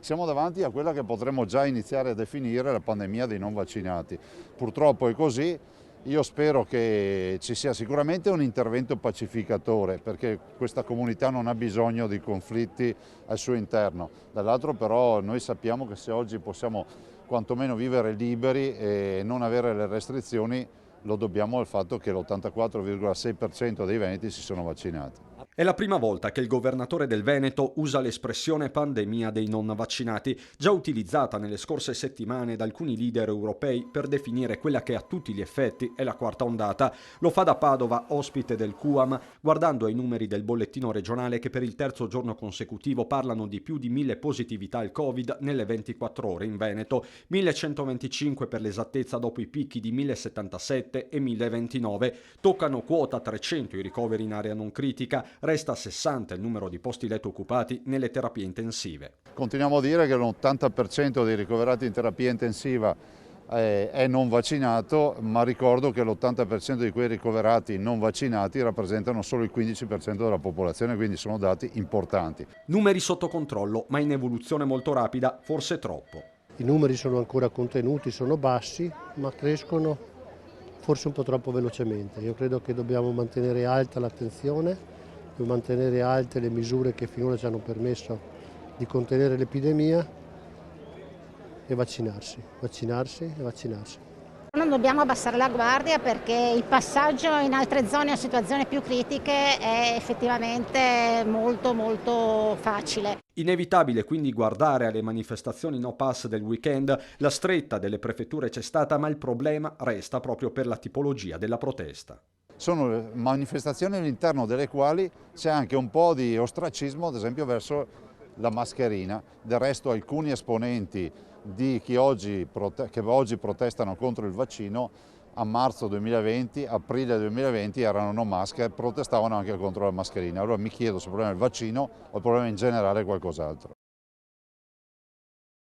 Siamo davanti a quella che potremmo già iniziare a definire la pandemia dei non vaccinati. Purtroppo è così. Io spero che ci sia sicuramente un intervento pacificatore, perché questa comunità non ha bisogno di conflitti al suo interno. Dall'altro però noi sappiamo che se oggi possiamo quantomeno vivere liberi e non avere le restrizioni, lo dobbiamo al fatto che l'84,6% dei veneti si sono vaccinati. È la prima volta che il governatore del Veneto usa l'espressione pandemia dei non vaccinati, già utilizzata nelle scorse settimane da alcuni leader europei per definire quella che a tutti gli effetti è la quarta ondata. Lo fa da Padova, ospite del QAM, guardando ai numeri del bollettino regionale che per il terzo giorno consecutivo parlano di più di 1000 positività al Covid nelle 24 ore in Veneto, 1125 per l'esattezza dopo i picchi di 1077 e 1029. Toccano quota 300 i ricoveri in area non critica, resta 60 il numero di posti letto occupati nelle terapie intensive. Continuiamo a dire che l'80% dei ricoverati in terapia intensiva è non vaccinato, ma ricordo che l'80% di quei ricoverati non vaccinati rappresentano solo il 15% della popolazione, quindi sono dati importanti. Numeri sotto controllo, ma in evoluzione molto rapida, forse troppo. I numeri sono ancora contenuti, sono bassi, ma crescono forse un po' troppo velocemente. Io credo che dobbiamo mantenere alta l'attenzione, mantenere alte le misure che finora ci hanno permesso di contenere l'epidemia e vaccinarsi. Non dobbiamo abbassare la guardia perché il passaggio in altre zone a situazioni più critiche è effettivamente molto facile. Inevitabile quindi guardare alle manifestazioni no pass del weekend, la stretta delle prefetture c'è stata, ma il problema resta proprio per la tipologia della protesta. Sono manifestazioni all'interno delle quali c'è anche un po' di ostracismo, ad esempio verso la mascherina. Del resto alcuni esponenti di che oggi protestano contro il vaccino a marzo 2020, aprile 2020 erano no mask e protestavano anche contro la mascherina. Allora mi chiedo se il problema è il vaccino o il problema in generale è qualcos'altro.